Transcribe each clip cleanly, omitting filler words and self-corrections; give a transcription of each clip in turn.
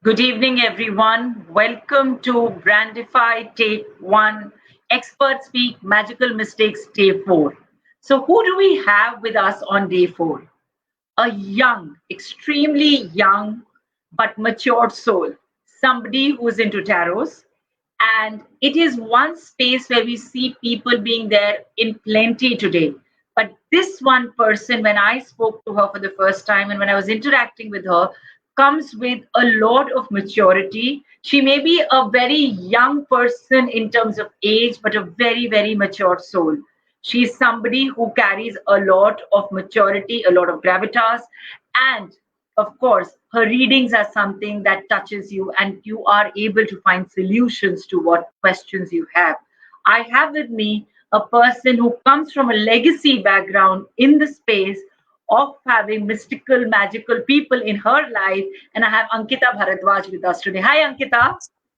Good evening, everyone. Welcome to Brandify Take One Expert Speak Magical Mistakes Day 4. So, who do we have with us on day 4? A young, extremely young, but matured soul, somebody who's into tarots. And it is one space where we see people being there in plenty today. But this one person, when I spoke to her for the first time and when I was interacting with her, comes with a lot of maturity. She may be a very young person in terms of age, but a very, very mature soul. She is somebody who carries a lot of maturity, a lot of gravitas, and of course, her readings are something that touches you and you are able to find solutions to what questions you have. I have with me a person who comes from a legacy background in the space of having mystical, magical people in her life. And I have Ankita Bhardwaj with us today. Hi, Ankita.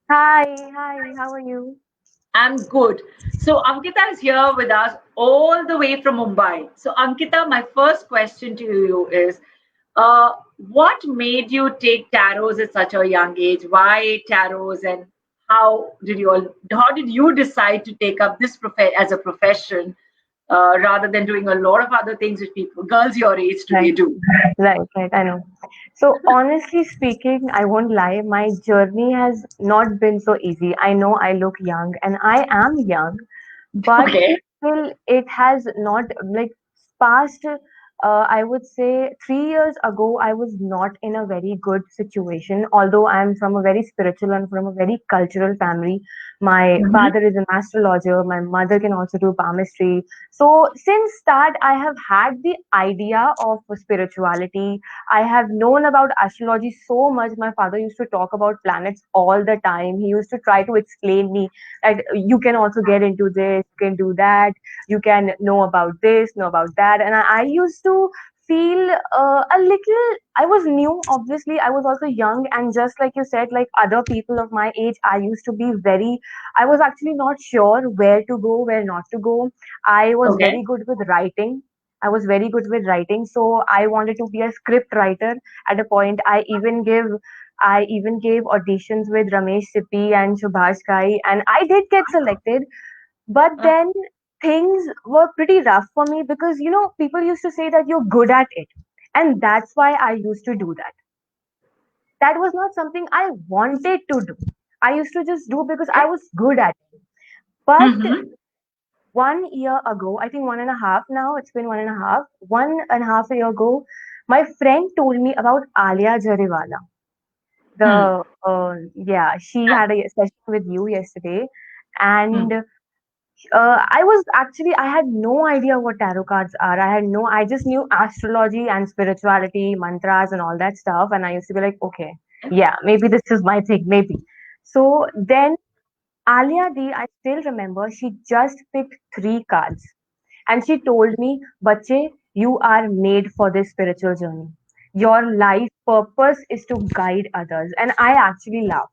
Hi, how are you? I'm good. So Ankita is here with us all the way from Mumbai. So Ankita, my first question to you is, what made you take tarots at such a young age? Why tarots, and how did you decide to take up this as a profession rather than doing a lot of other things which people, girls your age today Right, do? right, I know. So, honestly speaking, I won't lie, my journey has not been so easy. I know I look young and I am young, but Okay. still, it has not like past. I would say 3 years ago, I was not in a very good situation. Although I'm from a very spiritual and from a very cultural family, my Mhm. father is an astrologer, my mother can also do palmistry. So since that, I have had the idea of spirituality. I have known about astrology so much. My father used to talk about planets all the time. He used to try to explain me that you can also get into this, you can do that, you can know about this, know about that. And I used to feel a little, I was new, obviously. I was also young, and just like you said, like other people of my age, I used to be very, I was actually not sure where to go, where not to go. I was Okay. very good with writing. I was very good with writing, so I wanted to be a script writer. At a point, I even gave auditions with Ramesh Sippy and Subhash Kai, and I did get selected. But Uh, then things were pretty rough for me because people used to say that you're good at it, and that's why I used to do that. That was not something I wanted to do. I used to just do because I okay. was good at it. But Mm-hmm. 1 year ago, I think one and a half now, it's been 1.5 year ago, my friend told me about Alia Jariwala. Hmm. Yeah, she had a session with you yesterday, Hmm. and I had no idea what tarot cards are. I just knew astrology and spirituality, mantras, and all that stuff. And I used to be like, okay, yeah, maybe this is my thing, maybe. So then Alia D, I still remember, she just picked three cards and she told me, Bache, you are made for this spiritual journey. Your life purpose is to guide others. And I actually laughed.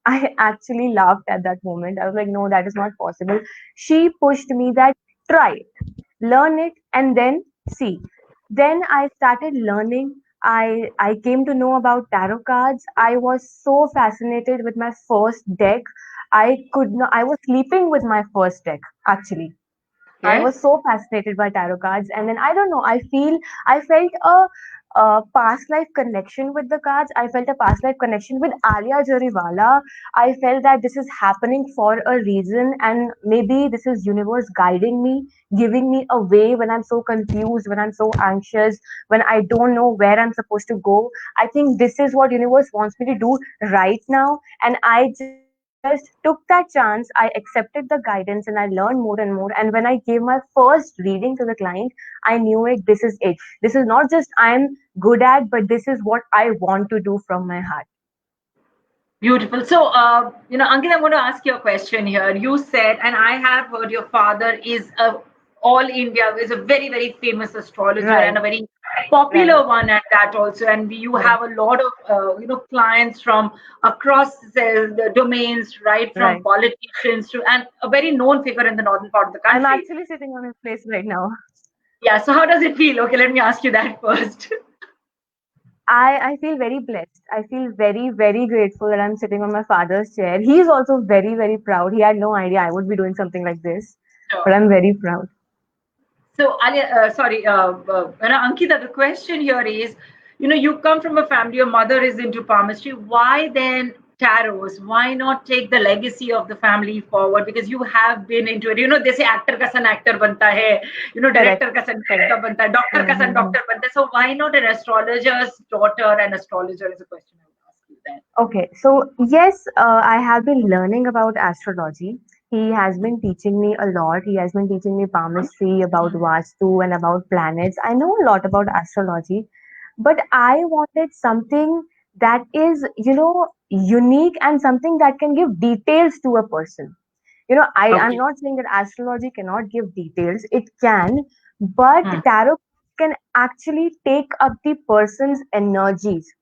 I actually laughed at that moment. I was like, no, that is not possible. She pushed me that try it, learn it, and then see. Then I started learning. I came to know about tarot cards. I was so fascinated with my first deck. I could not. I was sleeping with my first deck actually. I Okay. was so fascinated by tarot cards, and then I don't know. I felt a past life connection with the cards. I felt a past life connection with Alia Jariwala. I felt that this is happening for a reason, and maybe this is universe guiding me, giving me a way when I'm so confused, when I'm so anxious, when I don't know where I'm supposed to go. I think this is what universe wants me to do right now, and I just took that chance. I accepted the guidance and I learned more and more. And when I gave my first reading to the client, I knew it. This is it. This is not just I'm good at, but this is what I want to do from my heart. Beautiful. So, Ankit, I'm going to ask you a question here. You said, and I have heard your father is a all India is a very very famous astrologer Right, and a very right, popular one at that also. And you right, have a lot of clients from across the domains, right from right. politicians to and a very known figure in the northern part of the I'm country. actually sitting on his place right now. Yeah. So, how does it feel? Okay, let me ask you that first. I feel very blessed. I feel very, very grateful that I'm sitting on my father's chair. He's also very, very proud. He had no idea I would be doing something like this, but Sure. I'm very proud. So, sorry, Ankita, the question here is, you come from a family, your mother is into palmistry. Why then tarots? Why not take the legacy of the family forward? Because you have been into it. They say actor ka son actor banta hai, Correct. director ka son Correct. director banta hai, doctor ka son Mm-hmm. doctor banta hai. So why not an astrologer's daughter and astrologer is a question I would ask you then. Okay, so yes, I have been learning about astrology. He has been teaching me a lot. He has been teaching me palmistry, about Vastu, and about planets. I know a lot about astrology, but I wanted something that is, unique and something that can give details to a person. I'm Okay. not saying that astrology cannot give details, it can, but Hmm. tarot can actually take up the person's energies,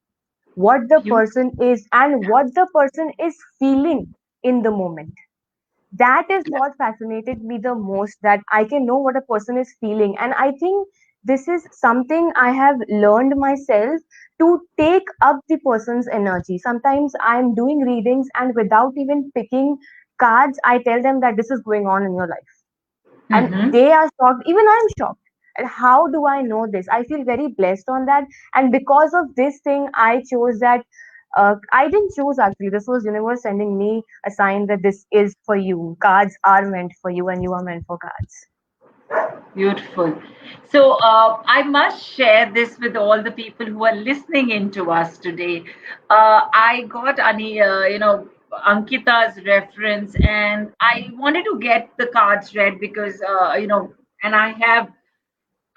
what the You. person is and what the person is feeling in the moment. That is Yeah. what fascinated me the most, that I can know what a person is feeling. And I think this is something I have learned myself, to take up the person's energy. Sometimes I'm doing readings and without even picking cards, I tell them that this is going on in your life, and Mm-hmm. they are shocked, even I'm shocked. And how do I know this? I feel very blessed on that. And because of this thing I chose that. I didn't choose, actually, this was universe sending me a sign that this is for you. Cards are meant for you and you are meant for cards. Beautiful. So I must share this with all the people who are listening in to us today. I got Ankita's reference, and I wanted to get the cards read because and I have,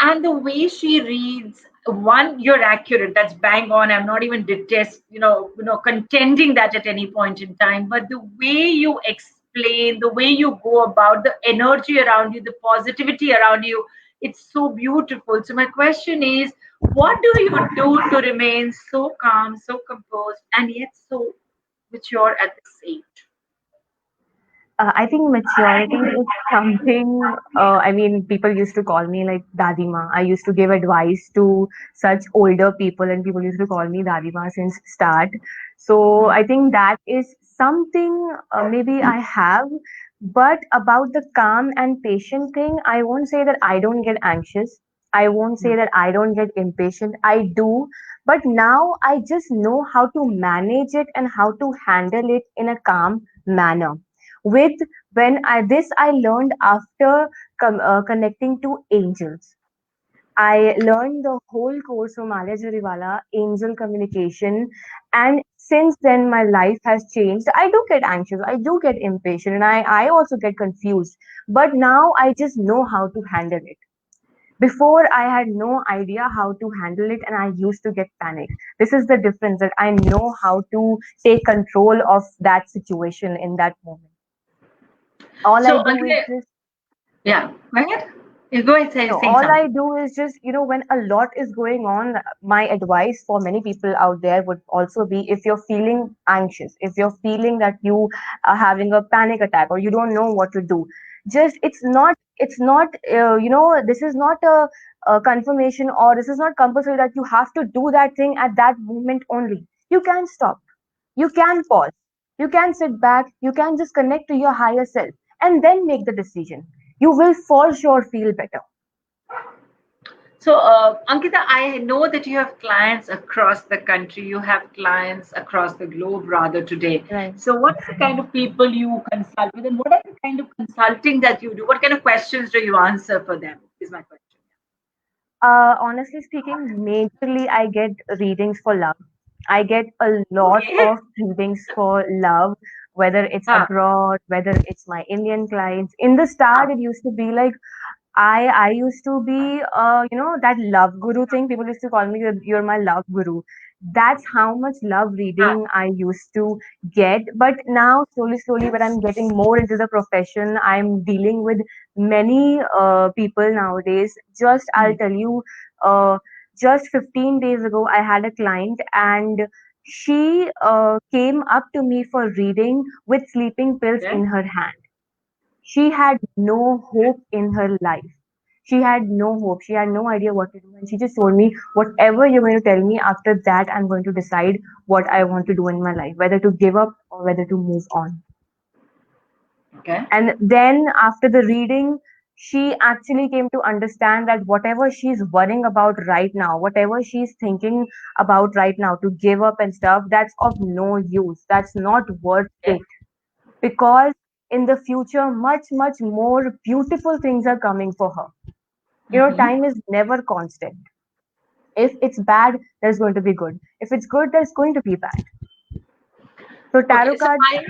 and the way she reads, one, you're accurate, that's bang on. I'm not even contending that at any point in time, but the way you explain, the way you go about the energy around you, the positivity around you, it's so beautiful. So my question is, what do you do to remain so calm, so composed, and yet so mature at this age? I think maturity is something. I mean, people used to call me like Dadima. I used to give advice to such older people, and people used to call me Dadima since start. So I think that is something maybe I have. But about the calm and patient thing, I won't say that I don't get anxious. I won't say that I don't get impatient. I do. But now I just know how to manage it and how to handle it in a calm manner with when I learned after connecting to angels. I learned the whole course from Alia Jariwala, angel communication, and since then my life has changed. I do get anxious, I do get impatient, and I also get confused, but now I just know how to handle it. Before, I had no idea how to handle it, and I used to get panicked. This is the difference, that I know how to take control of that situation in that moment. All I So do is Ankita, just yeah, go ahead. You go ahead, no, saying all I something. do is just, when a lot is going on, my advice for many people out there would also be, if you're feeling anxious, if you're feeling that you are having a panic attack or you don't know what to do, just this is not a confirmation, or this is not compulsory that you have to do that thing at that moment only. You can stop, you can pause, you can sit back, you can just connect to your higher self and then make the decision. You will for sure feel better. So, Ankita, I know that you have clients across the country. You have clients across the globe, rather, today. Right. So, what's the kind of people you consult with, and what are the kind of consulting that you do? What kind of questions do you answer for them? Is my question. Honestly speaking, majorly I get readings for love. I get a lot Okay. of readings for love, whether it's Ah, abroad, whether it's my Indian clients. In the start, ah, it used to be like I used to be that love guru thing. People used to call me, you're my love guru. That's how much love ah, reading I used to get. But now, slowly, when I'm getting more into the profession, I'm dealing with many people nowadays. Just I'll hmm, tell you, just 15 days ago, I had a client, and she came up to me for reading with sleeping pills okay. in her hand. She had no hope in her life. She had no hope. She had no idea what to do. And she just told me, whatever you're going to tell me, after that, I'm going to decide what I want to do in my life, whether to give up or whether to move on. Okay. And then after the reading, she actually came to understand that whatever she's worrying about right now, whatever she's thinking about right now to give up and stuff, that's of no use. That's not worth Okay. it. Because in the future, much, much more beautiful things are coming for her. Mm-hmm. Time is never constant. If it's bad, there's going to be good. If it's good, there's going to be bad. So Okay. So I.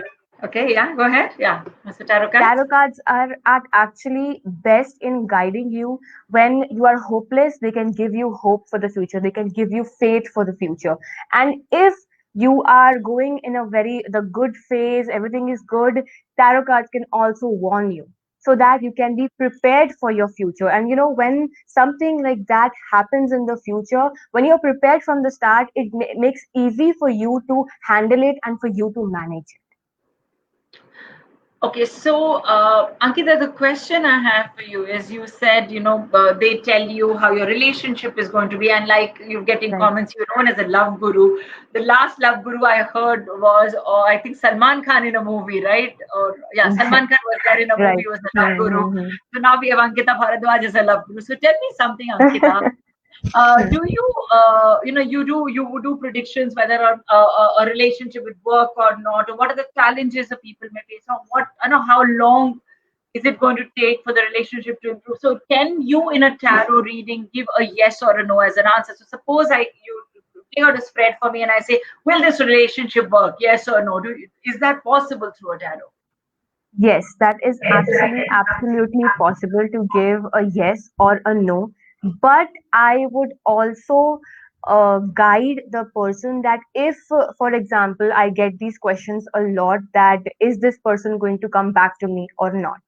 Okay. Yeah. Go ahead. Yeah. Mr. Tarot cards. tarot cards are actually best in guiding you when you are hopeless. They can give you hope for the future. They can give you faith for the future. And if you are going in a very the good phase, everything is good, tarot cards can also warn you so that you can be prepared for your future. And when something like that happens in the future, when you're prepared from the start, it makes easy for you to handle it and for you to manage it. Okay, so Ankita, the question I have for you is you said, they tell you how your relationship is going to be, and like you're getting Right. comments, you're known as a love guru. The last love guru I heard was, I think Salman Khan in a movie, right? Or yeah, Salman Khan was there in a movie, Right. was the love guru. Mm-hmm. So now we have Ankita Bhardwaj as a love guru. So tell me something, Ankita. Do you you do predictions whether a relationship would work or not, or what are the challenges that people may face, or what how long is it going to take for the relationship to improve? So can you in a tarot reading give a yes or a no as an answer? So suppose you lay out a spread for me and I say, will this relationship work, yes or no? Is that possible through a tarot? Yes, that is actually absolutely possible to give a yes or a no. But I would also guide the person that if, for example, I get these questions a lot that is this person going to come back to me or not?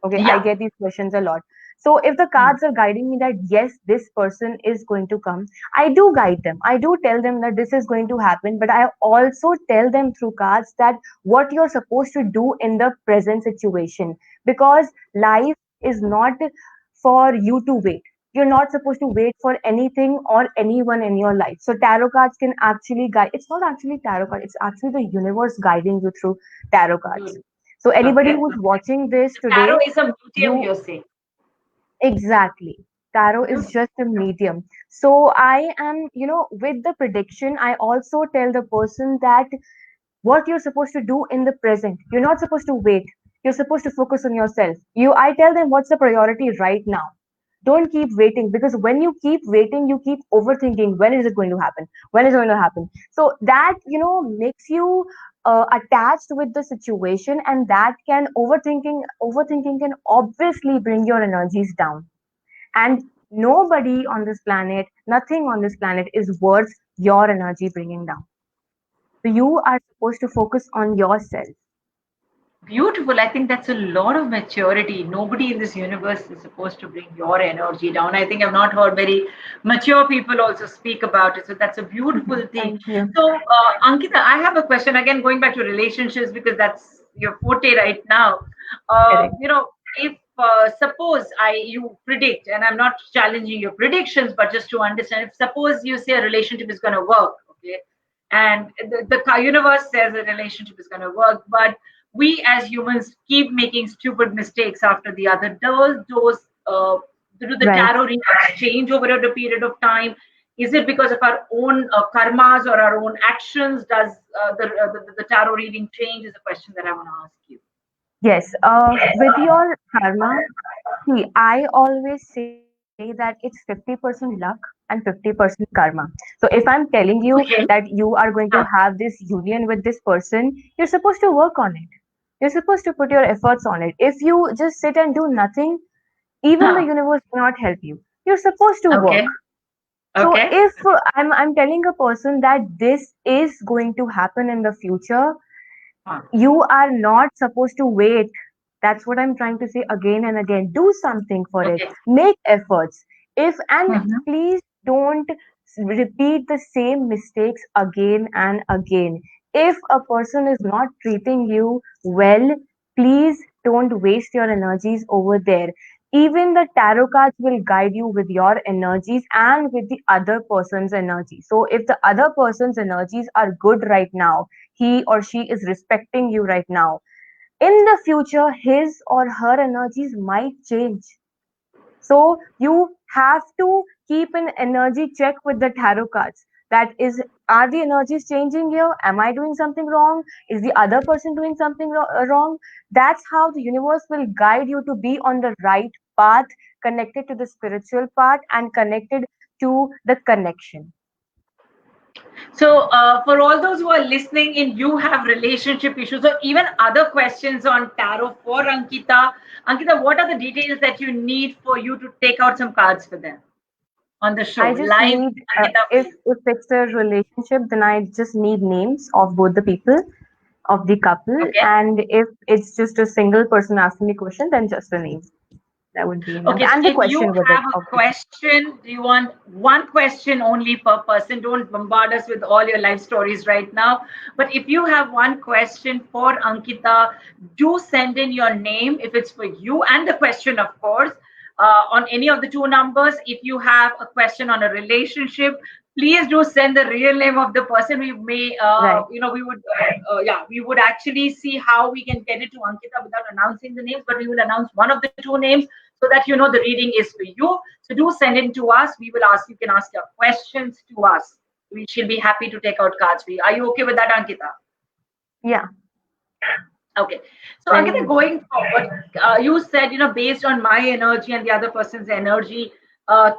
Okay, I Yeah. get these questions a lot. So if the Hmm. cards are guiding me that yes, this person is going to come, I do guide them. I do tell them that this is going to happen, but I also tell them through cards that what you're supposed to do in the present situation, because life is not for you to wait. You're not supposed to wait for anything or anyone in your life. So tarot cards can actually guide. It's not actually tarot card. It's actually the universe guiding you through tarot cards. Good. So anybody Okay. who's watching this Tarot today, is a medium, you you're saying. exactly. Tarot is Beautiful. just a medium. So I am, with the prediction, I also tell the person that what you're supposed to do in the present. You're not supposed to wait. You're supposed to focus on yourself. I tell them what's the priority right now. Don't keep waiting, because when you keep waiting, you keep overthinking when is it going to happen? When is it going to happen? So that, makes you attached with the situation, and that can overthinking can obviously bring your energies down. And nobody on this planet, nothing on this planet is worth your energy bringing down. So you are supposed to focus on yourself. Beautiful. I think that's a lot of maturity. Nobody in this universe is supposed to bring your energy down. I think I've not heard very mature people also speak about it. So that's a beautiful thing. Thank you. So, Ankita, I have a question again, going back to relationships because that's your forte right now. Correct. If suppose you predict, and I'm not challenging your predictions, but just to understand, if suppose you say a relationship is going to work, okay, and the universe says a relationship is going to work, but we as humans keep making stupid mistakes after the other. Those do the Right. tarot readings change over a period of time? Is it because of our own karmas or our own actions? Does the tarot reading change? Is a question that I want to ask you. Yes. With your karma, see, I always say that it's 50% luck and 50% karma. So if I'm telling you Okay. that you are going to Huh. have this union with this person, you're supposed to work on it. You're supposed to put your efforts on it. If you just sit and do nothing, even the Huh. universe will not help you. You're supposed to work. Okay. So Okay. if I'm telling a person that this is going to happen in the future, Huh. you are not supposed to wait. That's what I'm trying to say again and again. Do something for it. Okay. Make efforts. If and Mhm. please don't repeat the same mistakes again and again. If a person is not treating you well, please don't waste your energies over there. Even the tarot cards will guide you with your energies and with the other person's energy. So if the other person's energies are good right now, he or she is respecting you right now, in the future his or her energies might change. So you have to keep an energy check with the tarot cards. That is, are the energies changing here? Am I doing something wrong? Is the other person doing something wrong? That's how the universe will guide you to be on the right path, connected to the spiritual part and connected to the connection. So, for all those who are listening in, you have relationship issues or even other questions on tarot for Ankita. Ankita, what are the details that you need for you to take out some cards for them on the show? I just Live, need, Ankita, please. if it's a relationship, then I just need names of both the people, of the couple. Okay. And if it's just a single person asking me question, then just a name. That would be enough. Okay, so And the if you question with it, have a obviously. question, do you want one question only per person? Don't bombard us with all your life stories right now. But if you have one question for Ankita, do send in your name if it's for you and the question, of course, on any of the two numbers. If you have a question on a relationship, please do send the real name of the person. We may, Right. we would actually see how we can get it to Ankita without announcing the names, but we will announce one of the two names so that you know the reading is for you. So do send it to us. We will ask, you can ask your questions to us. We shall be happy to take out cards for you. Are you okay with that, Ankita? Yeah. Okay. So Very Ankita, much. going forward, you said, based on my energy and the other person's energy,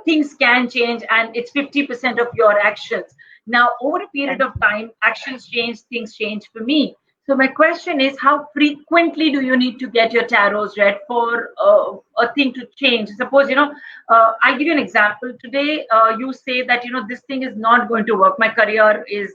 things can change and it's 50% of your actions. Now, over a period Right. of time, actions change, things change for me. So my question is, how frequently do you need to get your tarots read for a thing to change? Suppose, I give you an example. Today, you say that, this thing is not going to work. My career is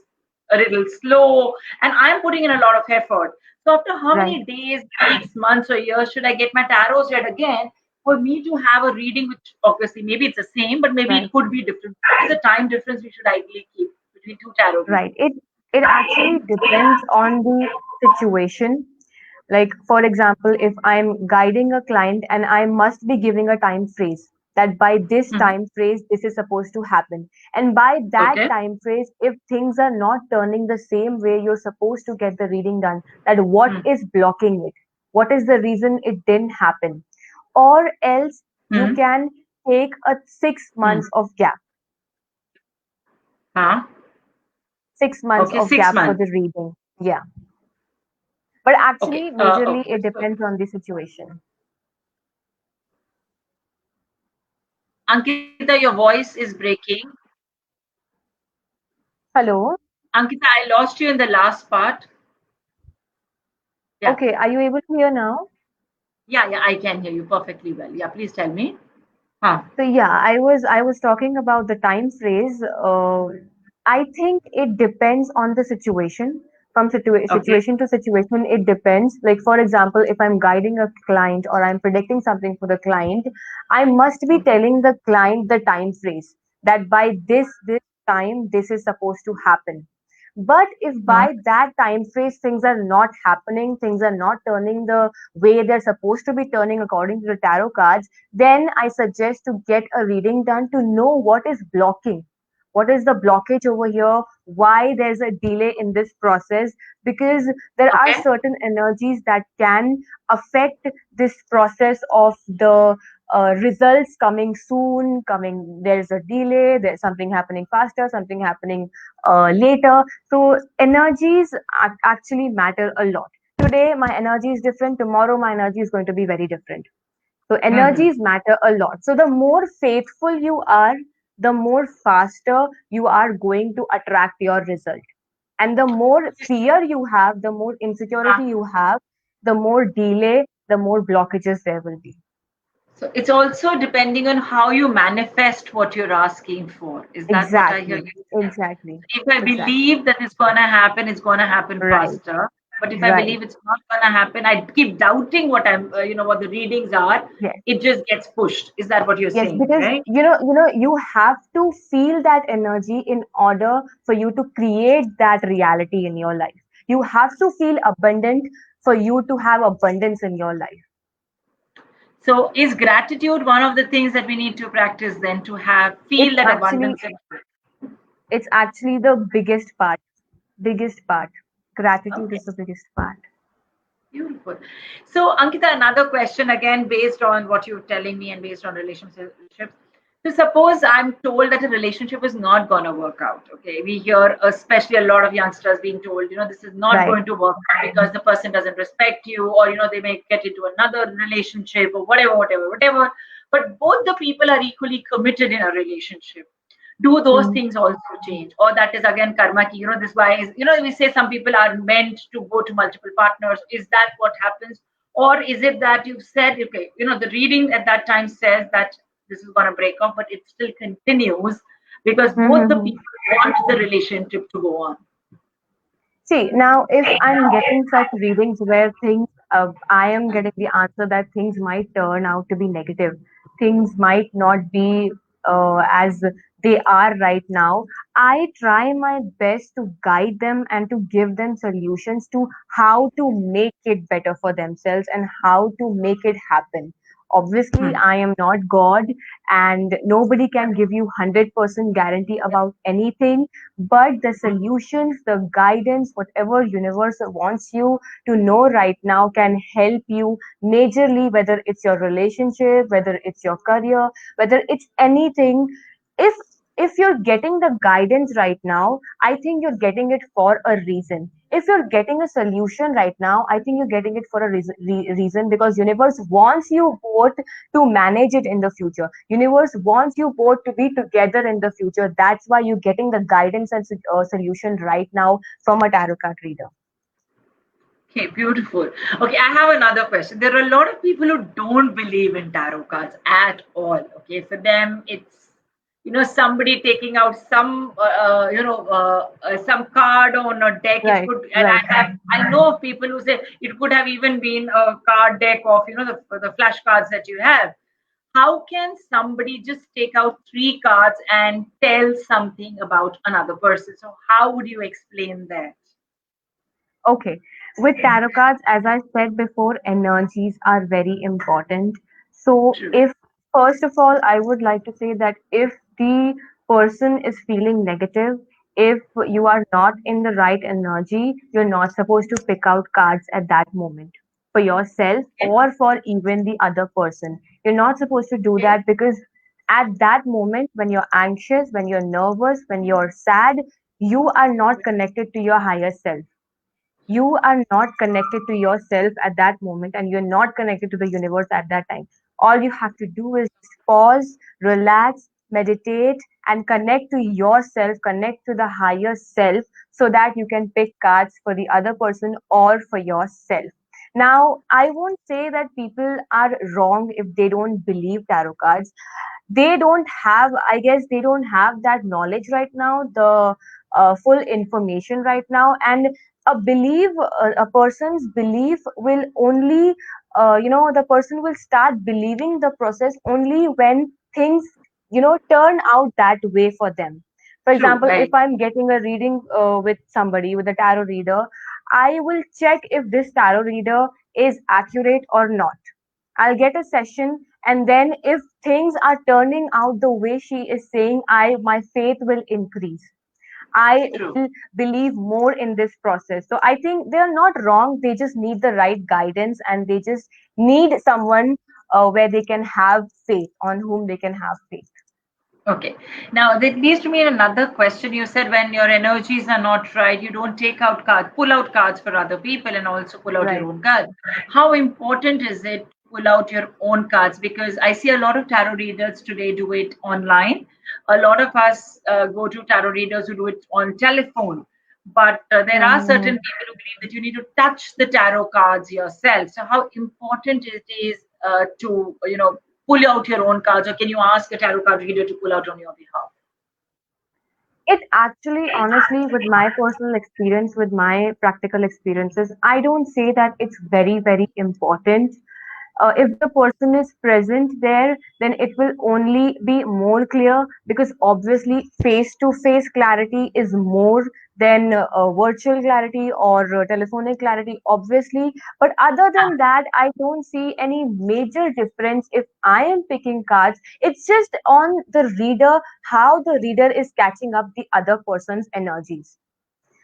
a little slow and I'm putting in a lot of effort. So after how Right. many days, weeks, months, or years should I get my tarots read again for me to have a reading, which obviously maybe it's the same, but maybe Right. it could be different? What is the time difference we should ideally keep between two tarot Right. readings? It actually depends on the situation. Like, for example, if I'm guiding a client and I must be giving a time phrase that by this Mhm. time phrase, this is supposed to happen. And by that Okay. time phrase, if things are not turning the same way you're supposed to get the reading done, that what Hmm. is blocking it? What is the reason it didn't happen? Or else you Hmm. can take a six Hmm. months of gap, Huh? 6 months Okay, of six gap for months. the reading. Yeah. But Okay. actually, majorly Okay. it So, depends on the situation. Ankita, your voice is breaking. Hello. Ankita, I lost you in the last part. Yeah. Okay, are you able to hear now? Yeah, yeah, I can hear you perfectly well. Yeah, please tell me. Huh. So yeah, I was talking about the time phrase. I think it depends on the situation. From Okay. situation to situation, it depends. Like for example, if I'm guiding a client or I'm predicting something for the client, I must be Okay. telling the client the time phrase that by this time this is supposed to happen. But if Hmm. by that time phrase things are not happening, things are not turning the way they're supposed to be turning according to the tarot cards, then I suggest to get a reading done to know what is blocking. What is the blockage over here? Why there's a delay in this process? Because there are Okay. certain energies that can affect this process of the results coming soon, coming, there's a delay, there's something happening faster, something happening later. So energies actually matter a lot. Today my energy is different, tomorrow my energy is going to be very different. So Hmm. energies matter a lot. So the more faithful you are, the more faster you are going to attract your result. And the more fear you have, the more insecurity you have, the more delay, the more blockages there will be. So it's also depending on how you manifest what you're asking for. Is that what I hear Exactly. you say? Exactly. If I Exactly. believe that it's going to happen Right. faster. But if I Right. believe it's not going to happen, I keep doubting what what the readings are. Yes. It just gets pushed. Is that what you're Yes, saying, because right? you have to feel that energy in order for you to create that reality in your life. You have to feel abundant for you to have abundance in your life. So is gratitude one of the things that we need to practice then to have It's feel that actually abundance in life? it's actually the biggest part. Biggest part. Gratitude Okay. is the biggest part. Beautiful. So, Ankita, another question again based on what you're telling me and based on relationships. So, suppose I'm told that a relationship is not going to work out. Okay, we hear, especially a lot of youngsters being told, this is not Right. going to work out because the person doesn't respect you, or they may get into another relationship, or whatever, whatever, whatever. But both the people are equally committed in a relationship. Do those Mm. things also change, or that is again karma ki, this why is, we say some people are meant to go to multiple partners. Is that what happens, or is it that you've said, okay, the reading at that time says that this is going to break up, but it still continues because both the Mm-hmm. people want the relationship to go on? See, now if I'm getting such readings where I am getting the answer that things might turn out to be negative, things might not be as they are right now, I try my best to guide them and to give them solutions to how to make it better for themselves and how to make it happen. Obviously, Hmm. I am not God, and nobody can give you 100% guarantee about anything, but the solutions, the guidance, whatever universe wants you to know right now can help you majorly, whether it's your relationship, whether it's your career, whether it's anything. If if you're getting the guidance right now, I think you're getting it for a reason. If you're getting a solution right now, I think you're getting it for a reason, because universe wants you both to manage it in the future. Universe wants you both to be together in the future. That's why you're getting the guidance and solution right now from a tarot card reader. Okay, beautiful. Okay, I have another question. There are a lot of people who don't believe in tarot cards at all. Okay, for them, it's somebody taking out some card on a deck. It Right, could, and right. I know of people who say it could have even been a card deck of the flashcards that you have. How can somebody just take out three cards and tell something about another person? So how would you explain that? Okay. With tarot cards, as I said before, energies are very important. So, True. if first of all, I would like to say that if the person is feeling negative, if you are not in the right energy, you're not supposed to pick out cards at that moment for yourself Okay. or for even the other person. You're not supposed to do Okay. that, because at that moment, when you're anxious, when you're nervous, when you're sad, you are not connected to your higher self. You are not connected to yourself at that moment, and you're not connected to the universe at that time. All you have to do is just pause, relax, meditate, and connect to yourself, connect to the higher self, so that you can pick cards for the other person or for yourself. Now, I won't say that people are wrong if they don't believe tarot cards. They don't have, I guess they don't have that knowledge right now, the full information right now. And a person's belief will only, the person will start believing the process only when things, turn out that way for them. For True. example, if Right. I'm getting a reading with somebody, with a tarot reader, I will check if this tarot reader is accurate or not. I'll get a session, and then if things are turning out the way she is saying, I my faith will increase. I True. will believe more in this process. So I think they're not wrong. They just need the right guidance, and they just need someone where they can have faith, on whom they can have faith. Okay. Now that leads to me another question. You said when your energies are not right, you don't take out cards, pull out cards for other people, and also pull out your Right. own cards. How important is it to pull out your own cards? Because I see a lot of tarot readers today do it online. A lot of us go to tarot readers who do it on telephone. But there are Hmm. certain people who believe that you need to touch the tarot cards yourself. So how important it is to pull out your own cards, or can you ask a tarot card reader to pull out on your behalf? It actually, honestly, with my personal experience, with my practical experiences, I don't say that it's very, very important. If the person is present there, then it will only be more clear, because obviously face to face clarity is more then virtual clarity or telephonic clarity, obviously. But other than that, I don't see any major difference if I am picking cards. It's just on the reader, how the reader is catching up the other person's energies,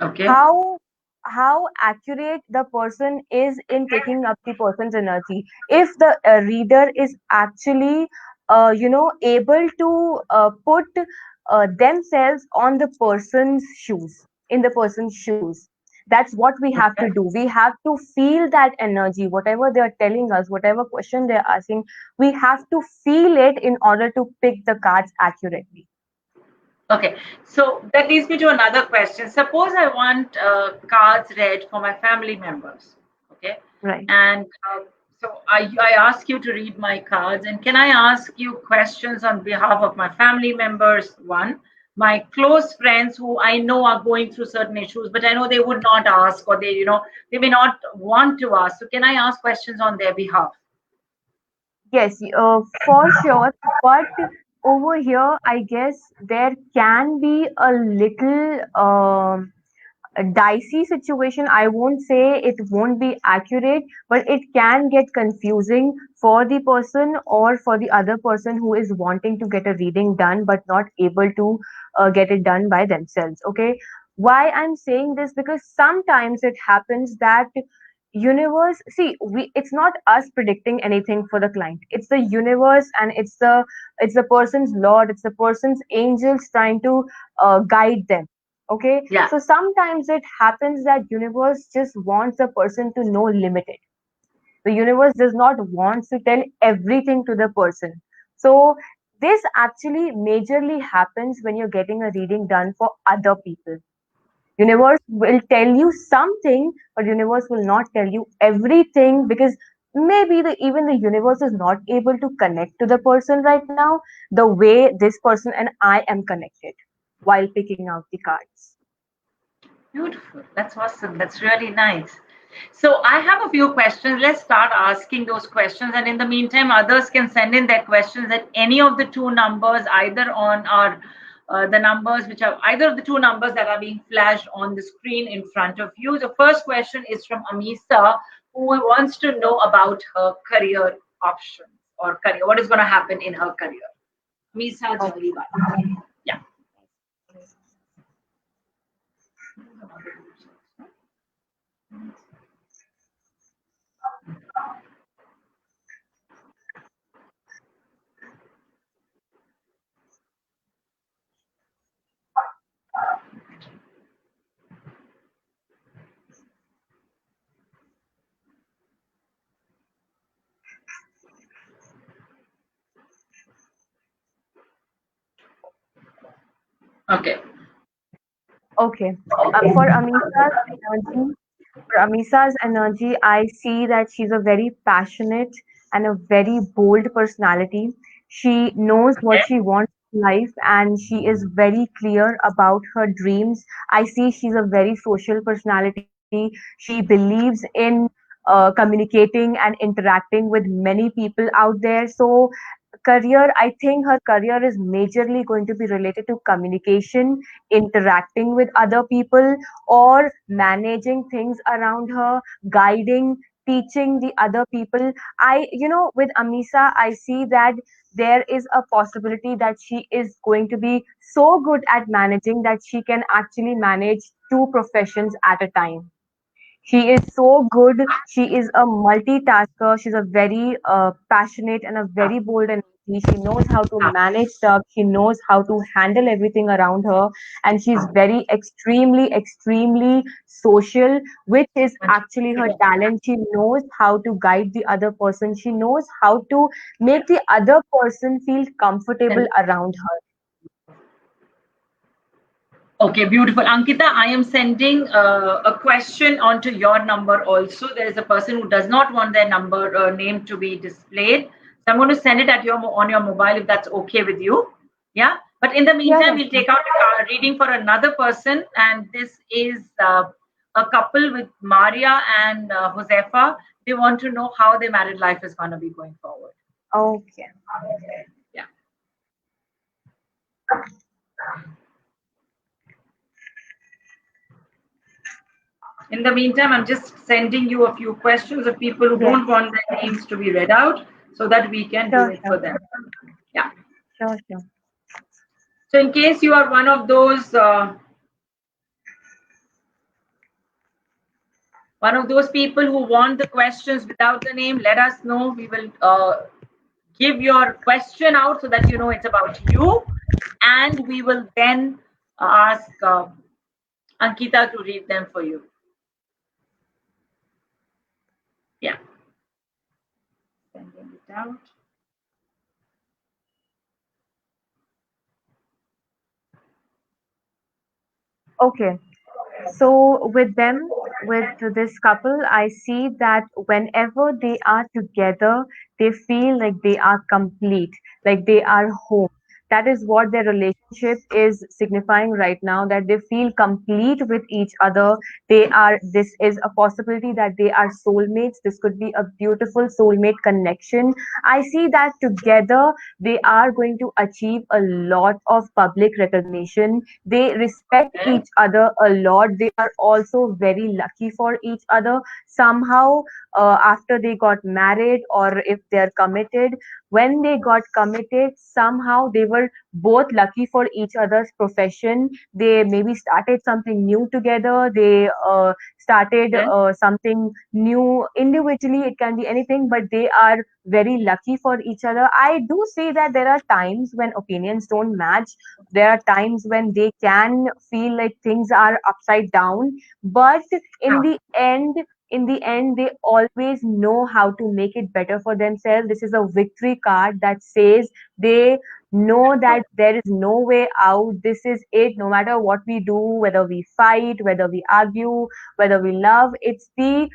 Okay. how accurate the person is in taking up the person's energy. If the reader is actually able to put themselves on the person's shoes, in the person's shoes, that's what we have to Okay. do. We have to feel that energy, whatever they are telling us, whatever question they're asking, we have to feel it in order to pick the cards accurately. Okay, so that leads me to another question. Suppose I want cards read for my family members. Okay, Right. and so I ask you to read my cards, and can I ask you questions on behalf of my family members? One, my close friends who I know are going through certain issues, but I know they would not ask, or they may not want to ask. So can I ask questions on their behalf? Yes, for sure. But over here, I guess there can be a little a dicey situation. I won't say it won't be accurate, but it can get confusing for the person or for the other person who is wanting to get a reading done but not able to get it done by themselves. Okay. Why I'm saying this? Because sometimes it happens that universe, see, we, it's not us predicting anything for the client, it's the universe, and it's the person's lord, it's the person's angels trying to guide them. Okay, Yeah. so sometimes it happens that universe just wants a person to know limited. The universe does not want to tell everything to the person. So this actually majorly happens when you're getting a reading done for other people. Universe will tell you something, but universe will not tell you everything, because maybe even the universe is not able to connect to the person right now the way this person and I am connected while picking out the cards. Beautiful. That's awesome. That's really nice. So I have a few questions. Let's start asking those questions. And in the meantime, others can send in their questions at any of the two numbers, either on our the numbers which are either of the two numbers that are being flashed on the screen in front of you. The first question is from Amisa, who wants to know about her career options or career. What is going to happen in her career? Amisa Okay. Jalliwala. Yeah. Okay. Okay. For Amisa's energy, I see that she's a very passionate and a very bold personality. She knows what Okay. she wants in life and she is very clear about her dreams. I see she's a very social personality. She believes in communicating and interacting with many people out there. So, career, I think her career is majorly going to be related to communication, interacting with other people, or managing things around her, guiding, teaching the other people. With Amisa, I see that there is a possibility that she is going to be so good at managing that she can actually manage two professions at a time. She is so good. She is a multitasker. She's a very passionate and a very bold energy. She knows how to manage stuff. She knows how to handle everything around her. And she's very extremely, extremely social, which is actually her talent. She knows how to guide the other person. She knows how to make the other person feel comfortable around her. Okay, beautiful. Ankita, I am sending a question onto your number also. There is a person who does not want their number name to be displayed. So I'm going to send it at your on your mobile if that's okay with you. Yeah. But in the Yeah, meantime, yeah, we'll sure. take out a reading for another person. And this is a couple with Maria and Josefa. They want to know how their married life is going to be going forward. Okay. Yeah. In the meantime, I'm just sending you a few questions of people who Yes. don't want their names to be read out so that we can do Sure, it sure, for them. Yeah. sure, sure. So in case you are one of those people who want the questions without the name, let us know. We will give your question out so that you know it's about you, and we will then ask Ankita to read them for you. Yeah, sending it out. Okay. So with them, with this couple, I see that whenever they are together, they feel like they are complete, like they are home. That is what their relationship is signifying right now, that they feel complete with each other. This is a possibility that they are soulmates. This could be a beautiful soulmate connection. I see that together they are going to achieve a lot of public recognition. They respect Okay. each other a lot. They are also very lucky for each other. Somehow, after they got married, or if they're committed, when they got committed, somehow they were both lucky for each other's profession. They maybe started something new together. They started Okay. something new individually. It can be anything, but they are very lucky for each other. I do see that there are times when opinions don't match. There are times when they can feel like things are upside down, but in Yeah. the end, they always know how to make it better for themselves. This is a victory card that says they know that there is no way out. This is it. No matter what we do, whether we fight, whether we argue, whether we love, it's the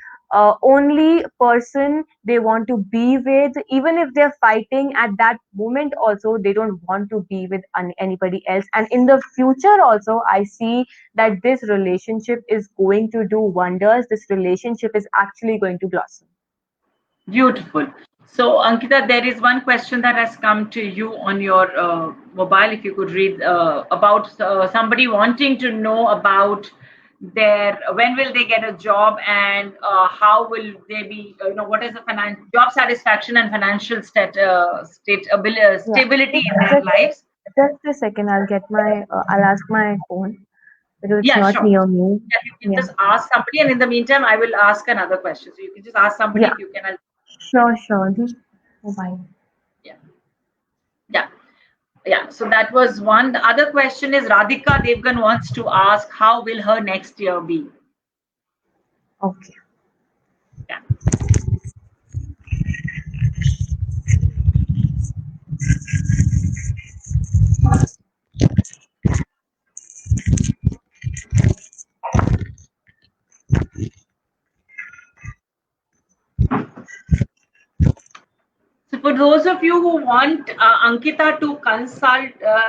only person they want to be with. Even if they're fighting at that moment, also they don't want to be with anybody else. And in the future also, I see that this relationship is going to do wonders. This relationship is actually going to blossom. Beautiful. So, Ankita, there is one question that has come to you on your mobile. If you could read about somebody wanting to know about their when will they get a job, and how will they be, what is the job satisfaction and financial Yeah, stability in their just lives. just a second. I'll ask my phone because it's Yeah, not sure. near me. Yeah, you can Yeah, just ask somebody, and in the meantime, I will ask another question. So you can just ask somebody yeah, if you can. sure, sure. The mobile. Yeah, yeah. Yeah, so that was one. The other question is Radhika Devgan wants to ask how will her next year be? Okay. Yeah. So for those of you who want Ankita to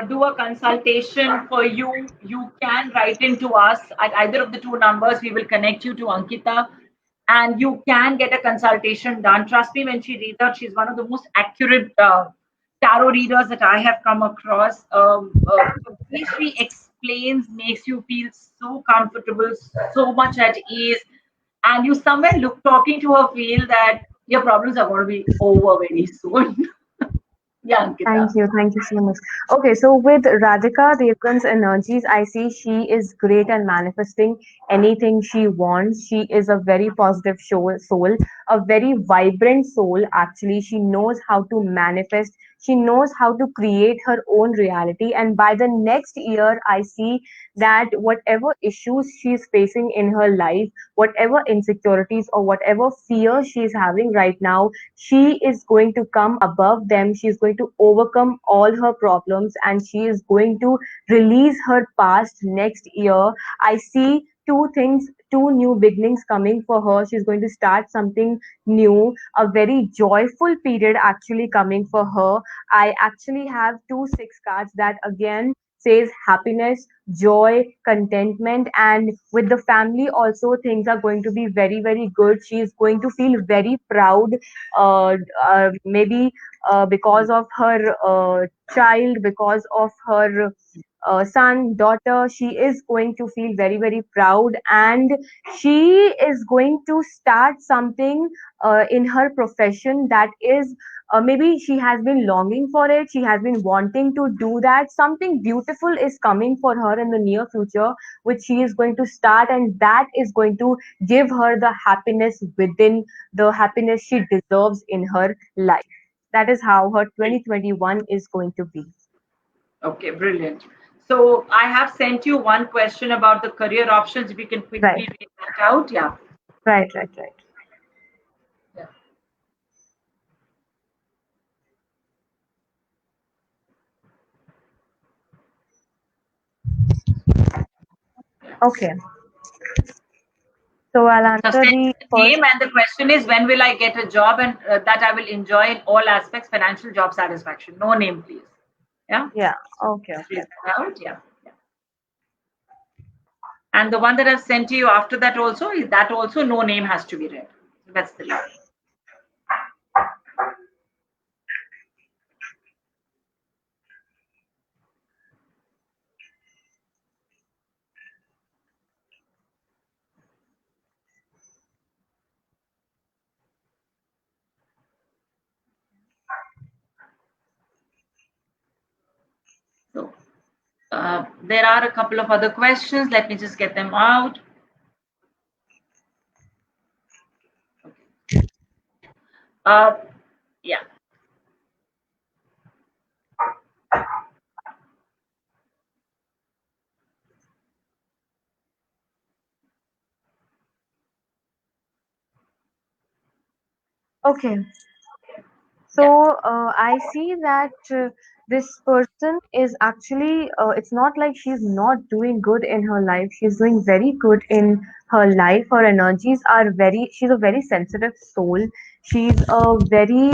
do a consultation for you, you can write into us at either of the two numbers. We will connect you to Ankita, and you can get a consultation done. Trust me, when she reads out, she's one of the most accurate tarot readers that I have come across. The way she explains makes you feel so comfortable, so much at ease, and you somewhere look talking to her feel that your problems are going to be over very soon. Yeah, Ankita. Thank you so much. Okay, so with Radhika Devgan's energies, I see she is great at manifesting anything she wants. She is a very positive soul, a very vibrant soul. Actually, she knows how to manifest. She knows how to create her own reality. And by the next year, I see that whatever issues she's facing in her life, whatever insecurities or whatever fear she's having right now, she is going to come above them. She's going to overcome all her problems, and she is going to release her past next year. I see two things, two new beginnings coming for her. She's going to start something new, a very joyful period actually coming for her. I actually have two six cards that again says happiness, joy, contentment, and with the family also things are going to be very, very good. She is going to feel very proud, maybe because of her child, because of her son, daughter, she is going to feel very, very proud, and she is going to start something in her profession that is, maybe she has been longing for it, she has been wanting to do that. Something beautiful is coming for her in the near future, which she is going to start, and that is going to give her the happiness within, the happiness she deserves in her life. That is how her 2021 is going to be. Okay, brilliant. So I have sent you one question about the career options. If you can Right, quickly read that out. Yeah. right, right, right. Yeah. Okay, so I'll So answer send the the first. name, and the question is, when will I get a job and that I will enjoy in all aspects, financial, job satisfaction. No name, please. Yeah. Yeah, okay, Just okay. read that out. Yeah. Yeah. And the one that I've sent to you after that also, is that also no name has to be read. That's the reason. So there are a couple of other questions. Let me just get them out. Uh, yeah. Okay, Yeah. so I see that this person is actually, it's not like she's not doing good in her life. She's doing very good in her life. Her energies are very, she's a very sensitive soul. She's a very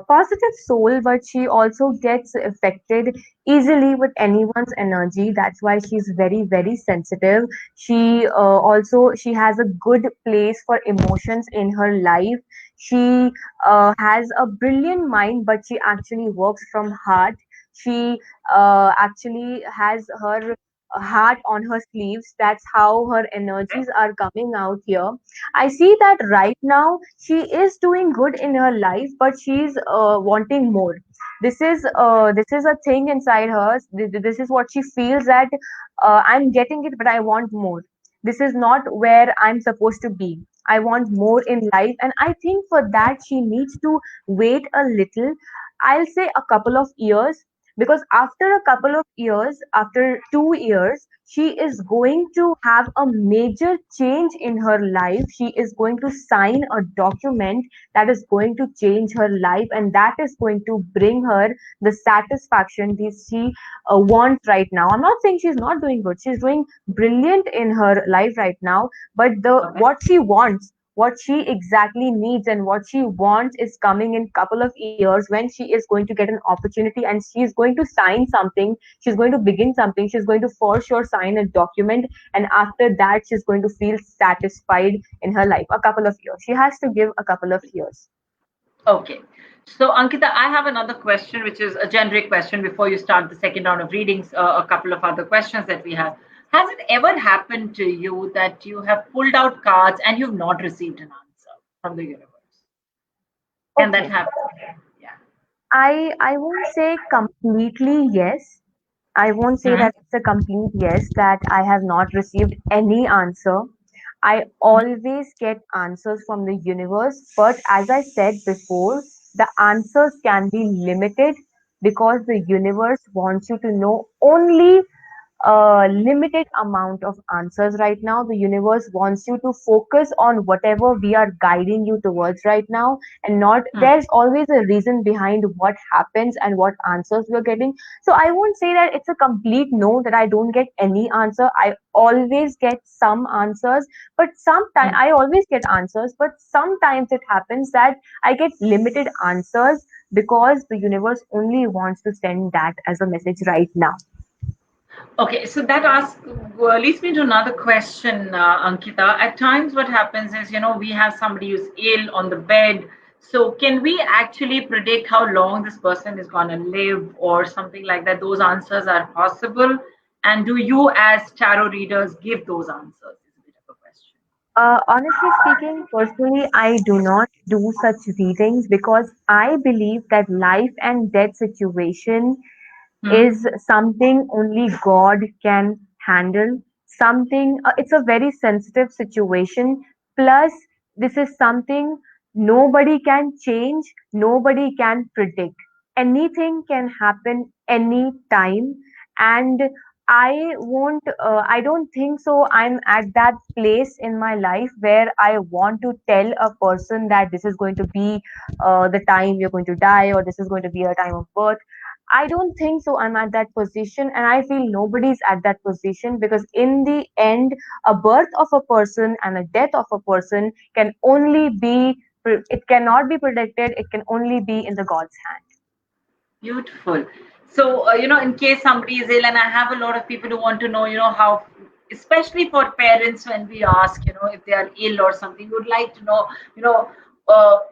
positive soul, but she also gets affected easily with anyone's energy. That's why she's very, very sensitive. She also, she has a good place for emotions in her life. She has a brilliant mind, but she actually works from heart. She actually has her heart on her sleeves. That's how her energies are coming out here. I see that right now she is doing good in her life, but she's wanting more. This is a thing inside her. This is what she feels, that I'm getting it, but I want more. This is not where I'm supposed to be. I want more in life. And I think for that, she needs to wait a little. I'll say a couple of years, because after a couple of years, after 2 years, she is going to have a major change in her life. She is going to sign a document that is going to change her life, and that is going to bring her the satisfaction that she wants right now. I'm not saying she's not doing good. She's doing brilliant in her life right now, but the Okay. what she wants, what she exactly needs, and what she wants is coming in couple of years, when she is going to get an opportunity and she's going to sign something. She's going to begin something. She's going to for sure sign a document, and after that she's going to feel satisfied in her life. A couple of years, she has to give a couple of years. Okay. So, Ankita, I have another question, which is a generic question before you start the second round of readings. A couple of other questions that we have. Has it ever happened to you that you have pulled out cards and you've not received an answer from the universe? Can that Okay, happen? Yeah. I won't say completely yes. I won't say Mhm. that it's a complete yes, that I have not received any answer. I always get answers from the universe, but as I said before, the answers can be limited, because the universe wants you to know only a limited amount of answers right now. The universe wants you to focus on whatever we are guiding you towards right now, and not, Mhm. there's always a reason behind what happens and what answers we're getting. So I won't say that it's a complete no, that I don't get any answer. I always get some answers, but sometimes Mhm. I always get answers, but sometimes it happens that I get limited answers, because the universe only wants to send that as a message right now. Okay, so that asks leads me to another question, Ankita. At times, what happens is, we have somebody who's ill on the bed. So, can we actually predict how long this person is going to live or something like that? Those answers are possible. And do you, as tarot readers, give those answers? Is a bit of a question. Honestly speaking, personally, I do not do such readings because I believe that life and death situation Hmm? is something only God can handle. Something, it's a very sensitive situation. Plus, this is something nobody can change, nobody can predict. Anything can happen anytime. And I don't think so. I'm at that place in my life where I want to tell a person that this is going to be the time you're going to die, or this is going to be a time of birth. I don't think so. I'm at that position, and I feel nobody's at that position because, in the end, a birth of a person and a death of a person can only be, it cannot be predicted, it can only be in the God's hand. Beautiful. So, in case somebody is ill, and I have a lot of people who want to know, how, especially for parents, when we ask, if they are ill or something, would like to know,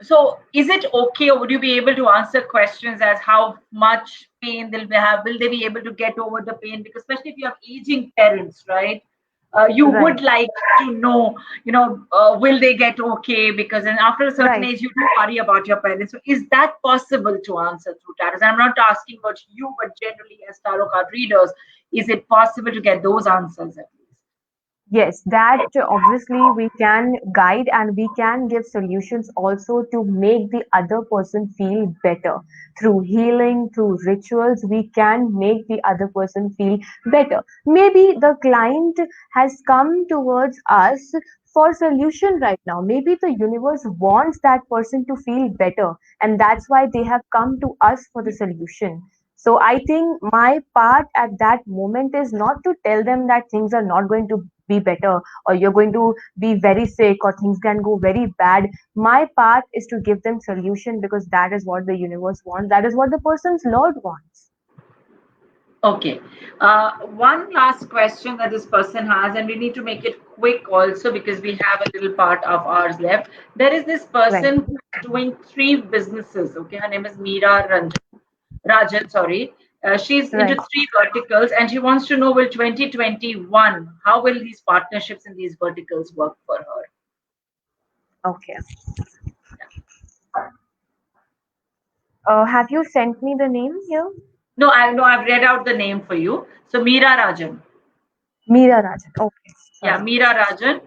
so is it okay, or would you be able to answer questions as how much pain they'll have? Will they be able to get over the pain? Because especially if you have aging parents, right? You Right, would like to know, will they get okay? Because then after a certain right. age, you do worry about your parents. So is that possible to answer through tarot? And I'm not asking about you, but generally as tarot card readers, is it possible to get those answers at least? Yes, that obviously we can guide and we can give solutions also to make the other person feel better. Through healing, through rituals, we can make the other person feel better. Maybe the client has come towards us for solution right now. Maybe the universe wants that person to feel better, and that's why they have come to us for the solution. So I think my part at that moment is not to tell them that things are not going to be better, or you're going to be very sick, or things can go very bad. My part is to give them solution because that is what the universe wants. That is what the person's Lord wants. Okay. One last question that this person has, and we need to make it quick also because we have a little part of ours left. There is this Right, person who's doing three businesses. Okay, her name is Meera Rajan. Sorry, she's into right. three verticals, and she wants to know, will 2021, how will these partnerships in these verticals work for her? Okay. Have you sent me the name here? No, I know I've read out the name for you. So Meera Rajan. Meera Rajan. Okay, Yeah, sorry. Meera Rajan.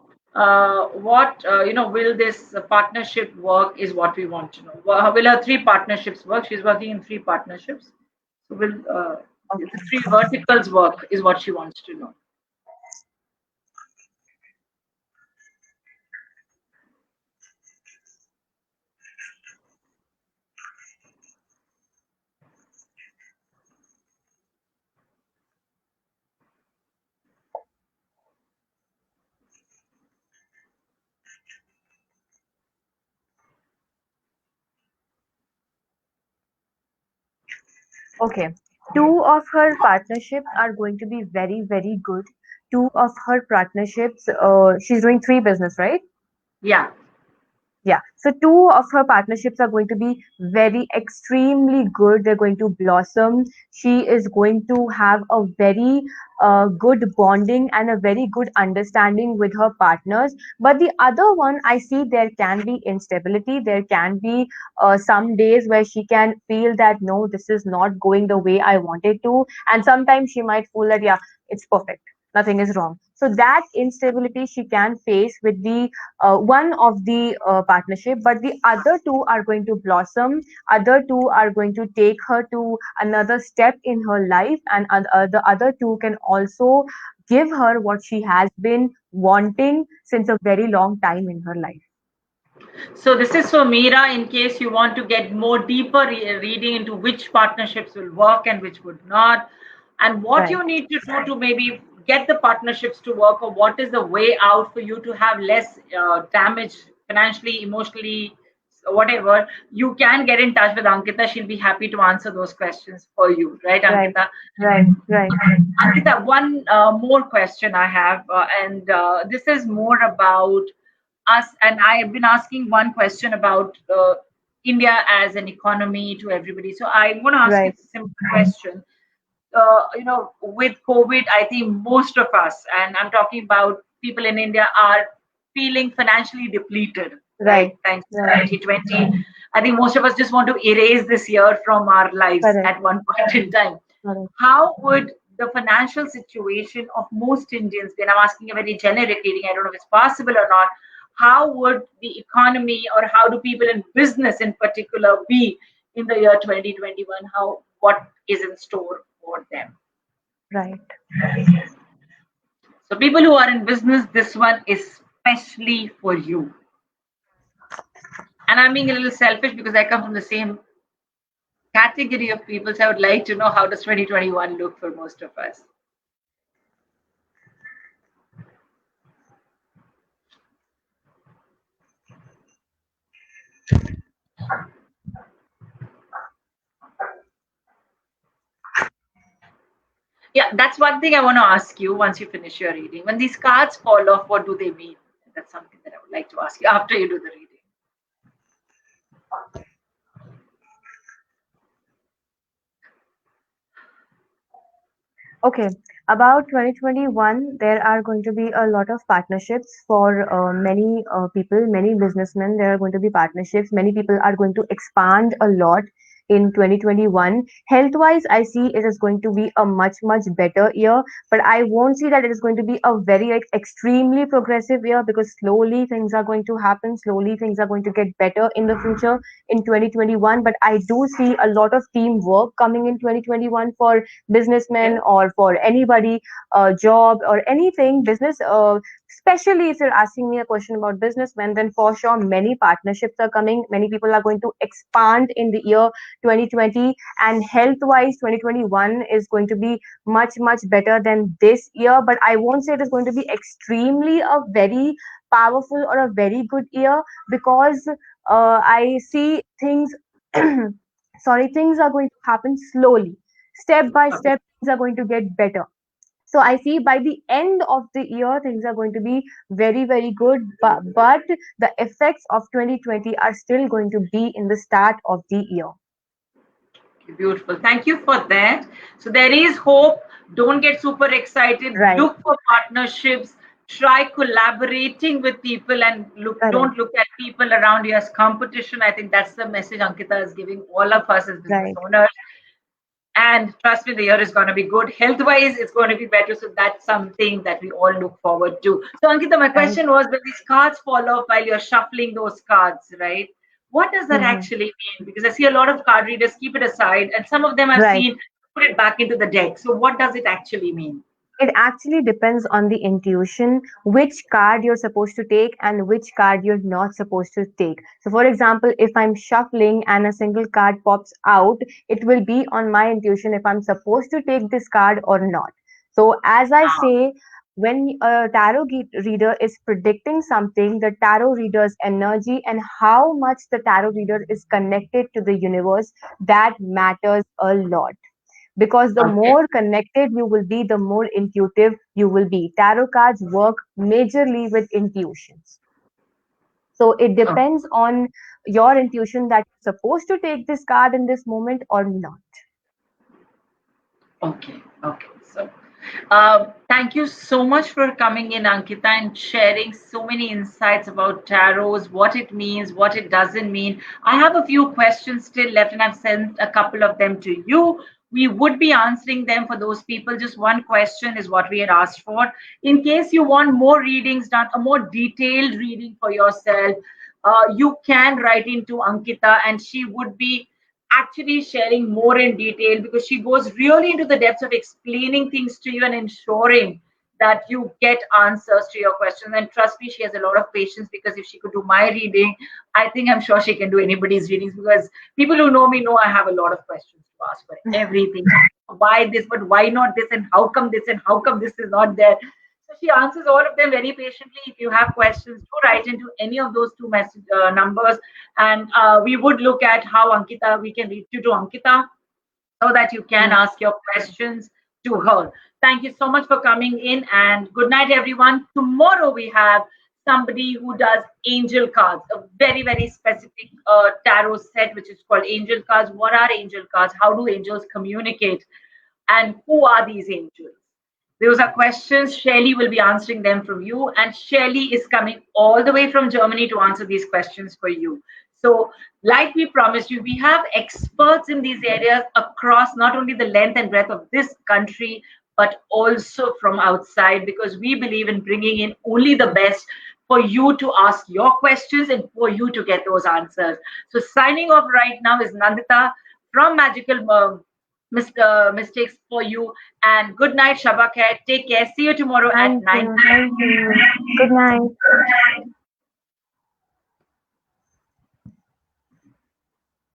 What will this partnership work? Is what we want to know. Will her three partnerships work? She's working in three partnerships. So will the Okay. three verticals work? Is what she wants to know. Okay. Two of her partnerships are going to be very, very good. Two of her partnerships, she's doing three business, right? Yeah. Yeah. So two of her partnerships are going to be very extremely good. They're going to blossom. She is going to have a very good bonding and a very good understanding with her partners. But the other one, I see there can be instability. There can be some days where she can feel that no, this is not going the way I wanted to. And sometimes she might feel that, yeah, it's perfect. Nothing is wrong. So that instability she can face with the one of the partnership, but the other two are going to blossom. Other two are going to take her to another step in her life, and the other two can also give her what she has been wanting since a very long time in her life. So this is for Meera in case you want to get more deeper reading into which partnerships will work and which would not, and what Right, you need to do to maybe get the partnerships to work, or what is the way out for you to have less damage financially, emotionally, whatever. You can get in touch with Ankita. She'll be happy to answer those questions for you, right, right, Ankita? right, right. Ankita, one more question I have, and this is more about us. And I have been asking one question about India as an economy to everybody. So I want to ask you Right. a simple question. with COVID, I think most of us, and I'm talking about people in India, are feeling financially depleted, right? Right. Thanks to Right. 2020. I think most of us just want to erase this year from our lives Correct. at one point in time. Correct. How would the financial situation of most Indians be? And I'm asking a very generic reading, I don't know if it's possible or not. How would the economy, or how do people in business in particular be in the year 2021? What is in store for them? Right. So people who are in business, this one is especially for you. And I'm being a little selfish because I come from the same category of people, so I would like to know, how does 2021 look for most of us? Yeah, that's one thing I want to ask you once you finish your reading. When these cards fall off, what do they mean? That's something that I would like to ask you after you do the reading. Okay, about 2021, there are going to be a lot of partnerships for many people, many businessmen. There are going to be partnerships. Many people are going to expand a lot in 2021. Health wise, I see it is going to be a much, much better year, but I won't see that it is going to be a very like, extremely progressive year because slowly things are going to happen. Slowly things are going to get better in the future in 2021. But I do see a lot of teamwork coming in 2021 for Yeah. businessmen or for anybody, job or anything business, especially if you're asking me a question about businessmen, then for sure many partnerships are coming, many people are going to expand in the year 2020, and health wise 2021 is going to be much much better than this year, but I won't say it is going to be extremely a very powerful or a very good year because I see things sorry, things are going to happen slowly, step by Okay. step things are going to get better. So I see by the end of the year things are going to be very very good, but the effects of 2020 are still going to be in the start of the year. Beautiful. Thank you for that. So there is hope. Don't get super excited. Right. Look for partnerships. Try collaborating with people, and Correct. don't look at people around you as competition. I think that's the message Ankita is giving all of us as business Right. owners. And trust me, the year is going to be good. Health wise, it's going to be better. So that's something that we all look forward to. So, Ankita, my Right. question was, when these cards fall off while you're shuffling those cards, right? What does that Hmm. actually mean? Because I see a lot of card readers keep it aside, and some of them I've Right. seen put it back into the deck. So, what does it actually mean? It actually depends on the intuition, which card you're supposed to take and which card you're not supposed to take. So, for example, if I'm shuffling and a single card pops out, it will be on my intuition if I'm supposed to take this card or not. So, as I say, when a reader is predicting something, the tarot reader's energy and how much the tarot reader is connected to the universe, that matters a lot, because the Okay. more connected you will be, the more intuitive you will be. Tarot cards work majorly with intuitions. So it Oh, depends on your intuition that you're supposed to take this card in this moment or not. okay. Okay. So, thank you so much for coming in, Ankita, and sharing so many insights about tarots, what it means, what it doesn't mean. I have a few questions still left, and I've sent a couple of them to you. We would be answering them for those people. Just one question is what we had asked for. In case you want more readings done, a more detailed reading for yourself, you can write into Ankita, and she would be actually sharing more in detail, because she goes really into the depths of explaining things to you and ensuring that you get answers to your questions. And trust me, she has a lot of patience, because if she could do my reading, I think I'm sure she can do anybody's readings, because people who know me know I have a lot of questions to ask for everything. Why this, but why not this, and how come this, and how come this is not there? So she answers all of them very patiently. If you have questions, do write into any of those two message numbers, and we would look at how Ankita, we can reach you to Ankita, so that you can Right. ask your questions to her. Thank you so much for coming in, and good night, everyone. Tomorrow we have somebody who does angel cards, a very, very specific tarot set, which is called angel cards. What are angel cards? How do angels communicate? And who are these angels? Those are questions. Shelley will be answering them from you. And Shelley is coming all the way from Germany to answer these questions for you. So, like we promised you, we have experts in these areas across not only the length and breadth of this country, but also from outside, because we believe in bringing in only the best for you to ask your questions and for you to get those answers. So, signing off right now is Nandita from Magical Mistakes for you. And good night, Shabak. Take care. See you tomorrow at Thank 9. you. Thank you. Good night.